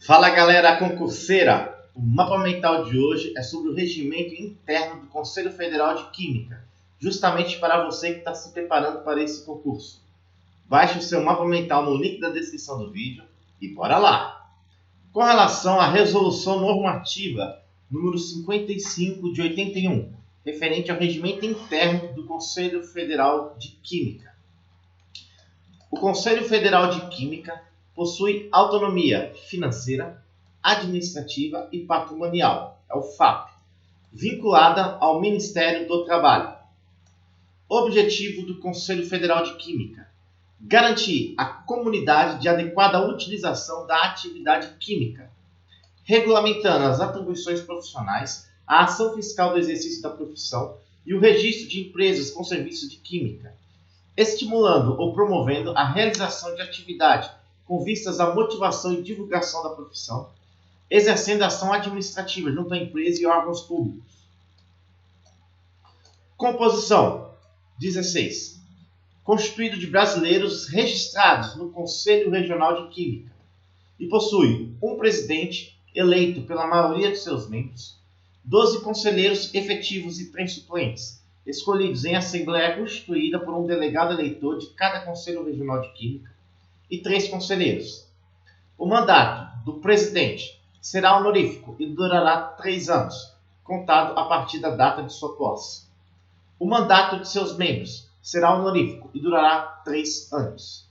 Fala galera concurseira! O mapa mental de hoje é sobre o regimento interno do Conselho Federal de Química, justamente para você que está se preparando para esse concurso. Baixe o seu mapa mental no link da descrição do vídeo e bora lá! Com relação à Resolução Normativa número 55 de 81, referente ao regimento interno do Conselho Federal de Química. O Conselho Federal de Química possui autonomia financeira, administrativa e patrimonial, é o FAP, vinculada ao Ministério do Trabalho. Objetivo do Conselho Federal de Química: garantir à comunidade de adequada utilização da atividade química, regulamentando as atribuições profissionais, a ação fiscal do exercício da profissão e o registro de empresas com serviços de química, estimulando ou promovendo a realização de atividade com vistas à motivação e divulgação da profissão, exercendo ação administrativa junto à empresa e órgãos públicos. Composição: 16. Constituído de brasileiros registrados no Conselho Regional de Química e possui um presidente eleito pela maioria de seus membros, 12 conselheiros efetivos e 3 suplentes, escolhidos em assembleia constituída por um delegado eleitor de cada Conselho Regional de Química, e 3 conselheiros. O mandato do presidente será honorífico e durará 3 anos, contado a partir da data de sua posse. O mandato de seus membros será honorífico e durará 3 anos.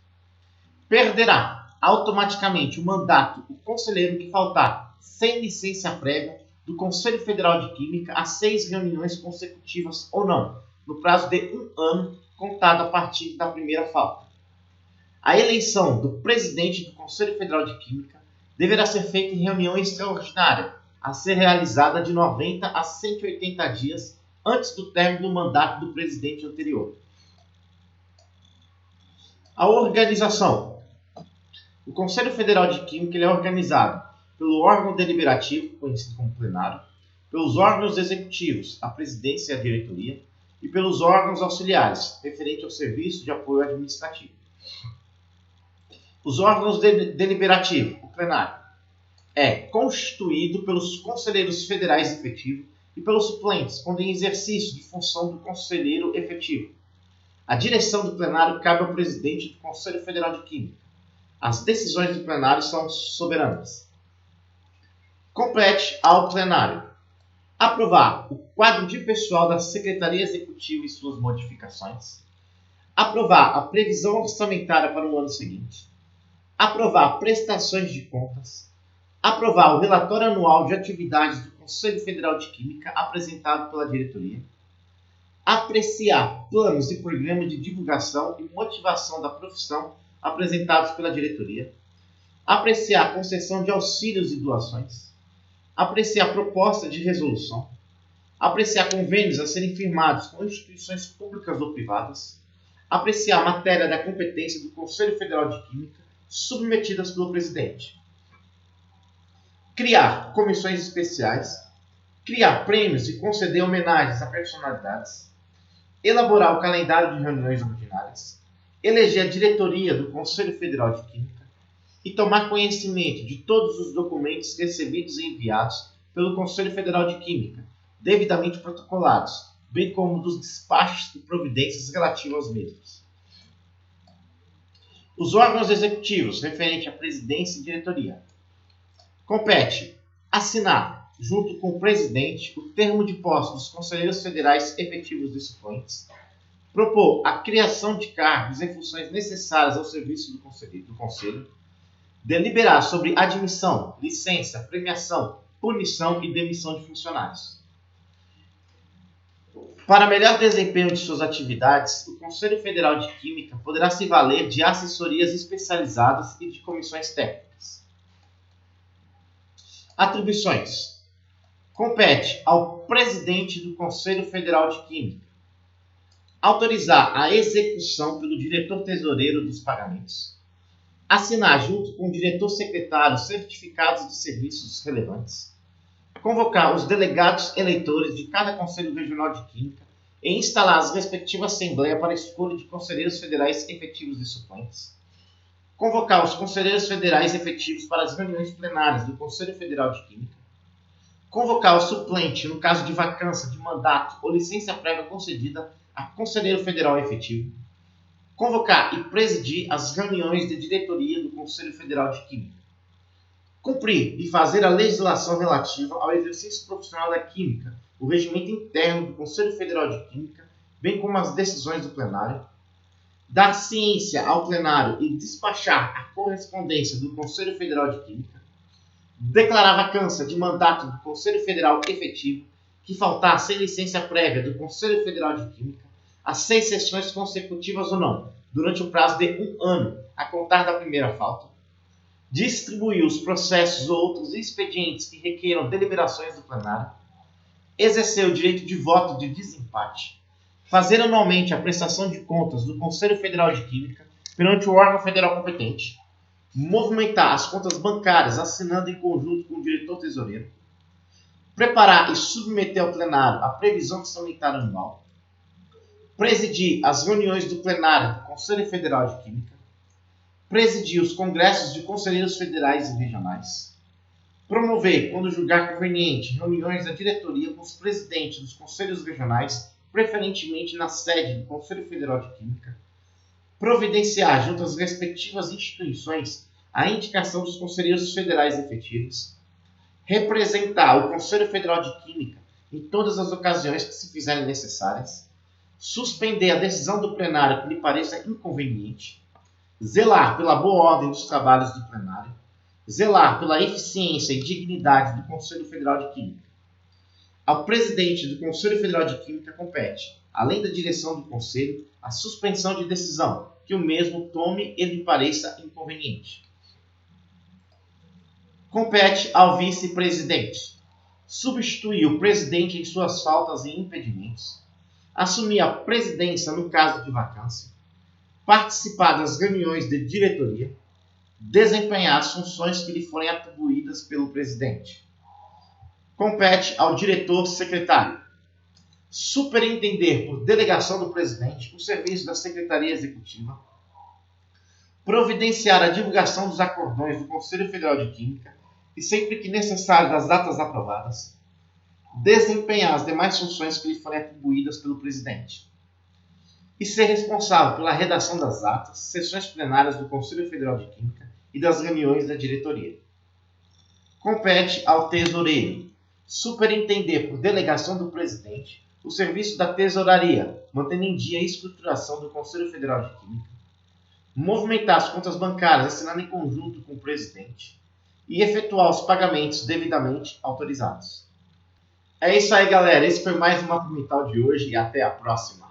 Perderá automaticamente o mandato o conselheiro que faltar, sem licença prévia, do Conselho Federal de Química a 6 reuniões consecutivas ou não, no prazo de 1 ano, contado a partir da primeira falta. A eleição do presidente do Conselho Federal de Química deverá ser feita em reunião extraordinária, a ser realizada de 90 a 180 dias antes do término do mandato do presidente anterior. A organização: o Conselho Federal de Química é organizado pelo órgão deliberativo, conhecido como plenário, pelos órgãos executivos, a presidência e a diretoria, e pelos órgãos auxiliares, referente ao serviço de apoio administrativo. Os órgãos deliberativos, o plenário, é constituído pelos conselheiros federais efetivos e pelos suplentes, quando em exercício de função do conselheiro efetivo. A direção do plenário cabe ao presidente do Conselho Federal de Química. As decisões do plenário são soberanas. Compete ao plenário aprovar o quadro de pessoal da Secretaria Executiva e suas modificações, aprovar a previsão orçamentária para o ano seguinte, aprovar prestações de contas, aprovar o relatório anual de atividades do Conselho Federal de Química apresentado pela diretoria, apreciar planos e programas de divulgação e motivação da profissão apresentados pela diretoria, apreciar a concessão de auxílios e doações, apreciar proposta de resolução, apreciar convênios a serem firmados com instituições públicas ou privadas, apreciar a matéria da competência do Conselho Federal de Química submetidas pelo presidente, criar comissões especiais, criar prêmios e conceder homenagens a personalidades, elaborar o calendário de reuniões ordinárias, eleger a diretoria do Conselho Federal de Química e tomar conhecimento de todos os documentos recebidos e enviados pelo Conselho Federal de Química, devidamente protocolados, bem como dos despachos e providências relativos aos mesmos. Os órgãos executivos, referente à presidência e diretoria. Compete assinar, junto com o presidente, o termo de posse dos conselheiros federais efetivos e suplentes, propor a criação de cargos e funções necessárias ao serviço do conselho, deliberar sobre admissão, licença, premiação, punição e demissão de funcionários. Para melhor desempenho de suas atividades, o Conselho Federal de Química poderá se valer de assessorias especializadas e de comissões técnicas. Atribuições: compete ao presidente do Conselho Federal de Química autorizar a execução pelo diretor-tesoureiro dos pagamentos, assinar junto com o diretor-secretário certificados de serviços relevantes, convocar os delegados eleitores de cada Conselho Regional de Química e instalar as respectivas assembleias para a escolha de conselheiros federais efetivos e suplentes, convocar os conselheiros federais efetivos para as reuniões plenárias do Conselho Federal de Química, convocar o suplente no caso de vacância de mandato ou licença prévia concedida a conselheiro federal efetivo, convocar e presidir as reuniões de diretoria do Conselho Federal de Química, cumprir e fazer a legislação relativa ao exercício profissional da química, o regimento interno do Conselho Federal de Química, bem como as decisões do plenário, dar ciência ao plenário e despachar a correspondência do Conselho Federal de Química, declarar vacância de mandato do Conselho Federal efetivo que faltar sem licença prévia do Conselho Federal de Química às 6 sessões consecutivas ou não, durante um prazo de 1 ano, a contar da primeira falta, distribuir os processos ou outros expedientes que requeram deliberações do plenário, exercer o direito de voto de desempate, fazer anualmente a prestação de contas do Conselho Federal de Química perante o órgão federal competente, movimentar as contas bancárias assinando em conjunto com o diretor tesoureiro, preparar e submeter ao plenário a previsão orçamentária anual, presidir as reuniões do plenário do Conselho Federal de Química, presidir os congressos de conselheiros federais e regionais, promover, quando julgar conveniente, reuniões da diretoria com os presidentes dos conselhos regionais, preferentemente na sede do Conselho Federal de Química, providenciar junto às respectivas instituições a indicação dos conselheiros federais efetivos, representar o Conselho Federal de Química em todas as ocasiões que se fizerem necessárias, suspender a decisão do plenário que lhe pareça inconveniente, zelar pela boa ordem dos trabalhos do plenário, zelar pela eficiência e dignidade do Conselho Federal de Química. Ao presidente do Conselho Federal de Química compete, além da direção do Conselho, a suspensão de decisão que o mesmo tome e lhe pareça inconveniente. Compete ao vice-presidente substituir o presidente em suas faltas e impedimentos, assumir a presidência no caso de vacância, participar das reuniões de diretoria, desempenhar as funções que lhe forem atribuídas pelo presidente. Compete ao diretor-secretário superintender por delegação do presidente o serviço da Secretaria Executiva, providenciar a divulgação dos acordões do Conselho Federal de Química e, sempre que necessário, das datas aprovadas, desempenhar as demais funções que lhe forem atribuídas pelo presidente e ser responsável pela redação das atas, sessões plenárias do Conselho Federal de Química e das reuniões da diretoria. Compete ao tesoureiro superintender por delegação do presidente o serviço da tesouraria, mantendo em dia a estruturação do Conselho Federal de Química, movimentar as contas bancárias assinando em conjunto com o presidente e efetuar os pagamentos devidamente autorizados. É isso aí, galera. Esse foi mais um Mapa Mental de hoje e até a próxima.